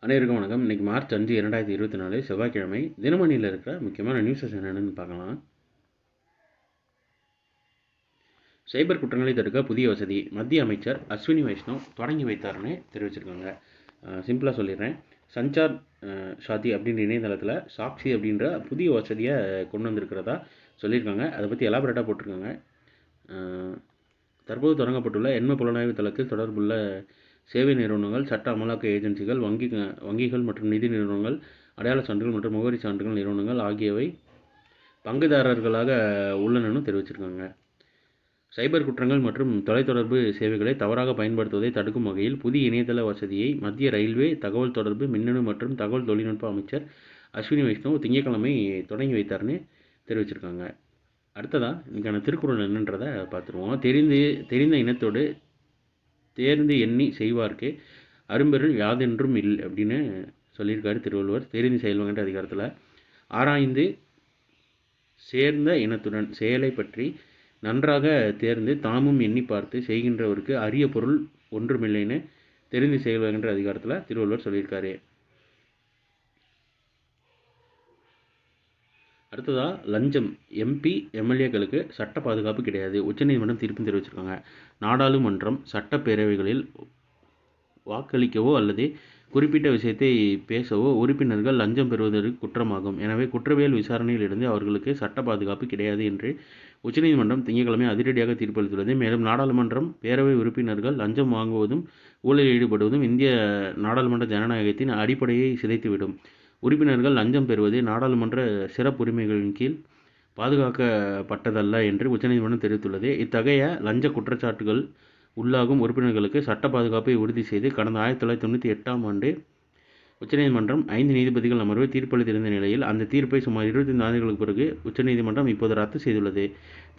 அனைவருக்கும் வணக்கம். இன்றைக்கி மார்ச் 5, 2024 செவ்வாய்க்கிழமை. தினமணியில் இருக்கிற முக்கியமான நியூஸஸ் என்னென்னு பார்க்கலாம். சைபர் குற்றங்களை தடுக்க புதிய வசதி மத்திய அமைச்சர் அஸ்வினி வைஷ்ணவ் தொடங்கி வைத்தார்னு தெரிவிச்சிருக்காங்க. சிம்பிளாக சொல்லிடுறேன். சஞ்சார் சாத்தி அப்படின்ற இணையதளத்தில் சாக்ஷி அப்படின்ற புதிய வசதியை கொண்டு வந்திருக்கிறதா சொல்லியிருக்காங்க. அதை பற்றி எலாபரேட்டாக போட்டிருக்காங்க. தற்போது தொடங்கப்பட்டுள்ள எண்ம புலனாய்வு தளத்தில் தொடர்புள்ள சேவை நிறுவனங்கள், சட்ட அமலாக்க ஏஜென்சிகள், வங்கிகள் மற்றும் நிதி நிறுவனங்கள், அடையாள சான்றுகள் மற்றும் முகவரி சான்றுகள் நிறுவனங்கள் ஆகியவை பங்குதாரர்களாக உள்ளனன்னு தெரிவிச்சிருக்காங்க. சைபர் குற்றங்கள் மற்றும் தொலைத்தொடர்பு சேவைகளை தவறாக பயன்படுத்துவதை தடுக்கும் வகையில் புதிய இணையதள வசதியை மத்திய ரயில்வே, தகவல் தொடர்பு, மின்னணு மற்றும் தகவல் தொழில்நுட்ப அமைச்சர் அஸ்வினி வைஷ்ணவ் திங்கட்கிழமை தொடங்கி வைத்தார்னு தெரிவிச்சிருக்காங்க. அடுத்ததாக இன்றைக்கான திருக்குறள் என்னன்றதை பார்த்துருவோம். தெரிந்த இனத்தோடு தேர்ந்து எண்ணி செய்வார்க்கு அரும்பெருள் யாதென்றும் இல் அப்படின்னு சொல்லியிருக்காரு திருவள்ளுவர். தெரிந்து செயல்வங்கன்ற அதிகாரத்தில் ஆராய்ந்து சேர்ந்த இனத்துடன் செயலை பற்றி நன்றாக தேர்ந்து தாமும் எண்ணி பார்த்து செய்கின்றவருக்கு அரிய பொருள் ஒன்றுமில்லைன்னு தெரிந்து செயல்வங்கன்ற அதிகாரத்தில் திருவள்ளுவர் சொல்லியிருக்காரு. அடுத்ததாக லஞ்சம் எம்பி எம்எல்ஏக்களுக்கு சட்ட பாதுகாப்பு கிடையாது. உச்சநீதிமன்றம் தீர்ப்பு தெரிவிச்சிருக்காங்க. நாடாளுமன்றம் சட்டப்பேரவைகளில் வாக்களிக்கவோ அல்லது குறிப்பிட்ட விஷயத்தை பேசவோ உறுப்பினர்கள் லஞ்சம் பெறுவதற்கு குற்றமாகும். எனவே குற்றவியல் விசாரணையில் இருந்து அவர்களுக்கு சட்ட பாதுகாப்பு கிடையாது என்று உச்சநீதிமன்றம் திங்கட்கிழமை அதிரடியாக தீர்ப்பளித்துள்ளது. மேலும் நாடாளுமன்றம் பேரவை உறுப்பினர்கள் லஞ்சம் வாங்குவதும் ஊழலில் ஈடுபடுவதும் இந்திய நாடாளுமன்ற ஜனநாயகத்தின் அடிப்படையை சிதைத்துவிடும். உறுப்பினர்கள் லஞ்சம் பெறுவது நாடாளுமன்ற சிறப்புரிமைகளின் கீழ் பாதுகாக்கப்பட்டதல்ல என்று உச்சநீதிமன்றம் தெரிவித்துள்ளது. இத்தகைய லஞ்ச குற்றச்சாட்டுகள் உள்ளாகும் உறுப்பினர்களுக்கு சட்ட பாதுகாப்பை உறுதி செய்து கடந்த 1998ஆம் ஆண்டு உச்சநீதிமன்றம் 5 நீதிபதிகள் அமர்வு தீர்ப்பளித்திருந்த நிலையில் அந்த தீர்ப்பை சுமார் 25 ஆண்டுகளுக்கு பிறகு உச்சநீதிமன்றம் இப்போது ரத்து செய்துள்ளது.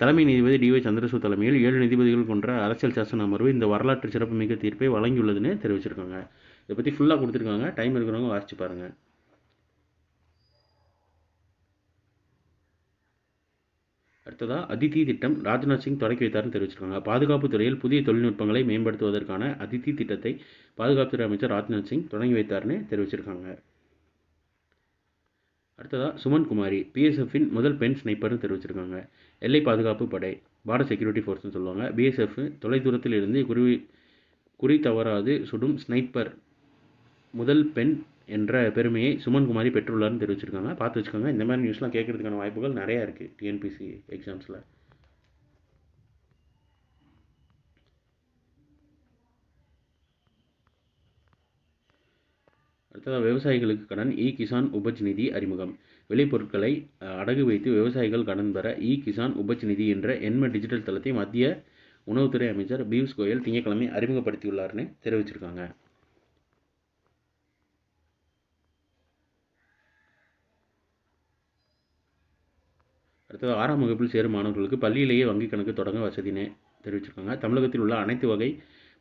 தலைமை நீதிபதி டி. ஒய். சந்திரசூட் தலைமையில் 7 நீதிபதிகள் கொண்ட அரசியல் சாசன அமர்வு இந்த வரலாற்று சிறப்புமிக்க தீர்ப்பை வழங்கியுள்ளதுன்னு தெரிவிச்சிருக்காங்க. இதை பற்றி ஃபுல்லாக கொடுத்துருக்காங்க. டைம் இருக்கிறவங்க வாசிச்சு பாருங்கள். அடுத்ததாக அதித்தி திட்டம் ராஜ்நாத் சிங் தொடக்கி வைத்தார்னு தெரிவிச்சிருக்காங்க. பாதுகாப்பு துறையில் புதிய தொழில்நுட்பங்களை மேம்படுத்துவதற்கான அதித்தி திட்டத்தை பாதுகாப்புத்துறை அமைச்சர் ராஜ்நாத் சிங் தொடங்கி வைத்தார்னு தெரிவிச்சிருக்காங்க. அடுத்ததாக சுமன் குமாரி பிஎஸ்எஃப்பின் முதல் பெண் ஸ்னைப்பர்னு தெரிவிச்சிருக்காங்க. எல்லை பாதுகாப்பு படை பார்டர் செக்யூரிட்டி ஃபோர்ஸ்னு சொல்லுவாங்க. பிஎஸ்எஃப் தொலைதூரத்தில் இருந்து குறி தவறாது சுடும் ஸ்னைப்பர் முதல் பெண் என்ற பெருமையை சுமன் குமாரி பெற்றுள்ளார்னு தெரிவிச்சிருக்காங்க. பார்த்து வச்சுக்கோங்க. இந்த மாதிரி நியூஸ்லாம் கேட்கறதுக்கான வாய்ப்புகள் நிறையா இருக்குது டிஎன்பிசி எக்ஸாம்ஸில். அடுத்ததாக விவசாயிகளுக்கு கடன் கிசான் உபஜ் நிதி அறிமுகம். விளைபொருட்களை அடகு வைத்து விவசாயிகள் கடன் பெற கிசான் உபஜ் நிதி என்ற எண்ம டிஜிட்டல் தளத்தை மத்திய உணவுத்துறை அமைச்சர் பியூஷ் கோயல் திங்கட்கிழமை அறிமுகப்படுத்தியுள்ளார்னு தெரிவிச்சிருக்காங்க. அடுத்தது 6ஆம் வகுப்பில் சேரும் மாணவர்களுக்கு பள்ளியிலேயே வங்கி கணக்கு தொடங்க வசதின்னு தெரிவிச்சிருக்காங்க. தமிழகத்தில் உள்ள அனைத்து வகை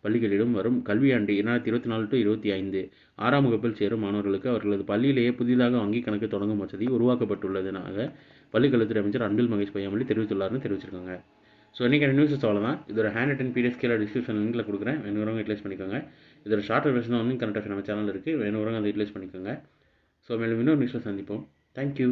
பள்ளிகளிலும் வரும் கல்வியாண்டு 2024-25 6ஆம் வகுப்பில் சேரும் மாணவர்களுக்கு அவர்களது பள்ளியிலேயே புதிதாக வங்கி கணக்கு தொடங்கும் வசதி உருவாக்கப்பட்டுள்ளதுனாக பள்ளிக்கல்வித்துறை அமைச்சர் அன்பில் மகேஷ் பொய்யாமொழி தெரிவித்துள்ளார்னு தெரிவிச்சிருக்காங்க. ஸோ இன்றைக்கான நியூஸஸ் அவ்வளோதான். இதோட ஹேண்ட் ரிட்டன் பிடிஎஃப் கீழே டிஸ்கிரிப்ஷன் லிங்கில் கொடுக்குறேன். வேணுங்கிறவங்க யூட்டிலைஸ் பண்ணிக்கோங்க. இதோட ஷார்ட் வெர்ஷன் வந்து கரண்ட் அஃபேர் நம்ம சேனல் இருக்குது. வேணுங்கிறவங்க அதை யூட்டிலைஸ் பண்ணிக்கோங்க. ஸோ மேலும் இன்னொரு நியூஸில் சந்திப்போம். தேங்க்யூ.